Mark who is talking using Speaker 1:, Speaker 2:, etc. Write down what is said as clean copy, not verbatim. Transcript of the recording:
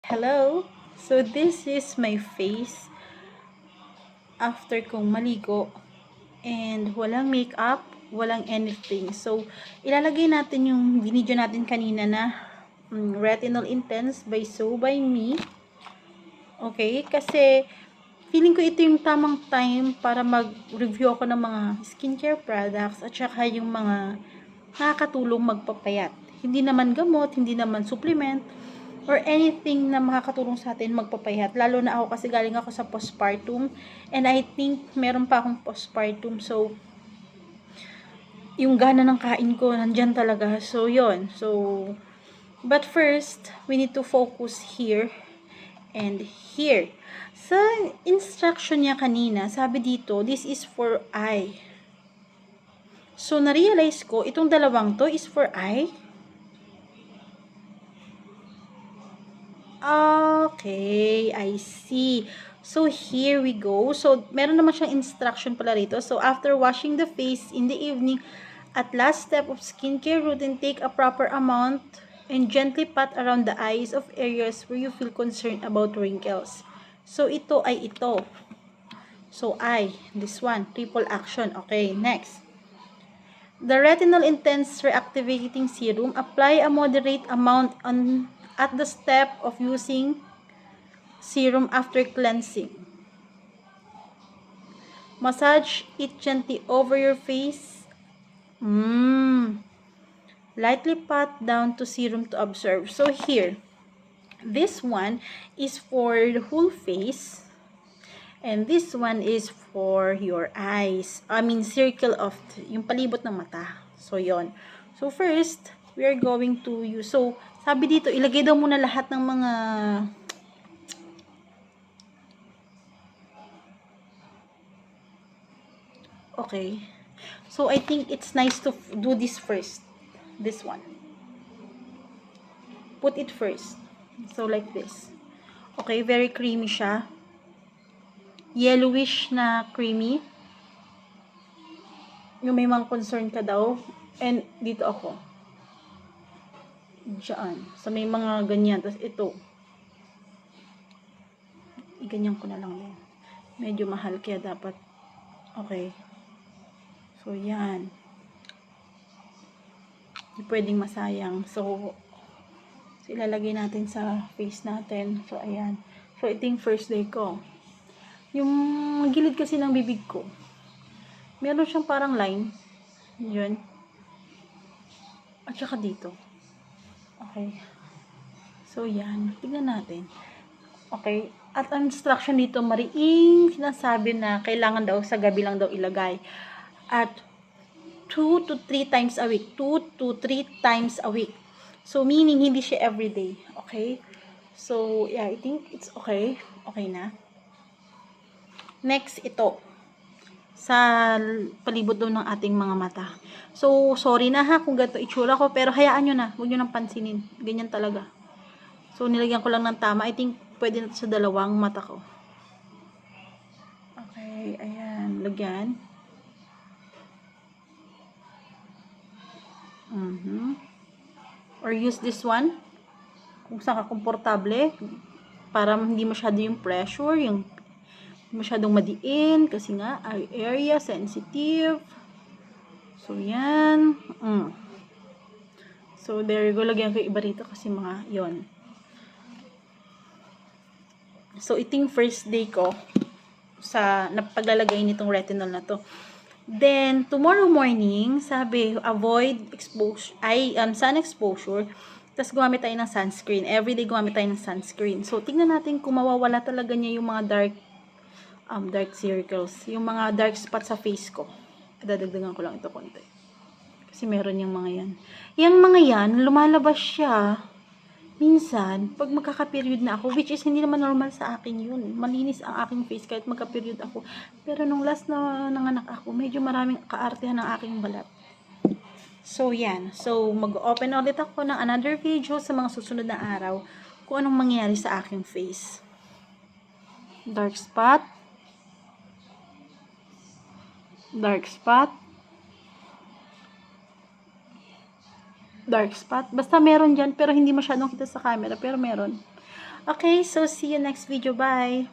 Speaker 1: Hello! So, this is my face after kong maligo and walang makeup, walang anything. So, ilalagay natin yung video natin kanina na Retinol Intense by So By Me. Okay? Kasi, feeling ko ito yung tamang time para mag-review ako ng mga skincare products at saka yung mga nakakatulong magpapayat. Hindi naman gamot, hindi naman supplement, or anything na makakatulong sa atin magpapayat. Lalo na ako kasi galing ako sa postpartum and I think meron pa akong postpartum. So, yung gana ng kain ko nandyan talaga. So, yon. So, but first, we need to focus here and here. Sa instruction niya kanina, sabi dito, this is for eye. So, na-realize ko, itong dalawang to is for eye. Okay, I see. So, here we go. So, meron naman siyang instruction pala rito. So, after washing the face in the evening, at last step of skincare routine, take a proper amount and gently pat around the eyes of areas where you feel concerned about wrinkles. So, ito ay ito. So, this one, triple action. Okay, next. The Retinol Intense Reactivating Serum, apply a moderate amount at the step of using serum after cleansing. Massage it gently over your face. Lightly pat down to serum to absorb. So here, this one is for the whole face. And this one is for your eyes. I mean, circle of yung palibot ng mata. So, yon. So, first, we are going to use. So, sabi dito, ilagay daw muna lahat ng mga okay. So, I think it's nice to do this first. This one. Put it first. So, like this. Okay, very creamy siya. Yellowish na creamy. Yung may mga concern ka daw. And dito ako. Diyan. So, may mga ganyan. Tapos ito. Iganyan ko na lang din. Medyo mahal kaya dapat. Okay. So, yan. Hindi pwedeng masayang. So, ilalagay natin sa face natin. So, ayan. So, ito yung first day ko. Yung gilid kasi ng bibig ko, meron siyang parang line. Yun. At saka dito. Okay. So, yan. Tignan natin. Okay. At ang instruction dito, mariing sinasabi na kailangan daw sa gabi lang daw ilagay. At 2 to 3 times a week. 2 to 3 times a week. So, meaning, hindi siya everyday. Okay? So, yeah, I think it's okay. Okay na. Next, ito. Sa palibot doon ng ating mga mata. So, sorry na ha kung ganito itsura ko, pero hayaan nyo na. Huwag nyo nang pansinin. Ganyan talaga. So, nilagyan ko lang ng tama. I think, pwede na sa dalawang mata ko. Okay, ayan. Lagyan. Or use this one. Kung saan ka komportable. Para hindi masyado yung pressure, yung masyadong madiin kasi nga area sensitive. So yan. So there you go, lagyan ko iba rito kasi mga yon. So ito yung first day ko sa paglalagay nitong retinol na to. Then tomorrow morning, sabi avoid sun exposure. Tapos gumamit tayo ng sunscreen. Everyday gumamit tayo ng sunscreen. So tingnan natin kung mawawala talaga niya yung mga dark circles, yung mga dark spots sa face ko. Dadagdagan ko lang ito konti. Kasi meron yung mga yan. Yung mga yan, lumalabas siya minsan, pag magkaka-period na ako, which is hindi naman normal sa akin yun. Malinis ang aking face kahit magka-period ako. Pero nung last na nanganak ako, medyo maraming kaartehan ng aking balat. So, yan. So, mag-open ulit ako ng another video sa mga susunod na araw kung anong mangyayari sa aking face. Dark spot. Dark spot. Dark spot. Basta meron dyan, pero hindi masyadong kita sa camera, pero meron. Okay, so see you next video. Bye!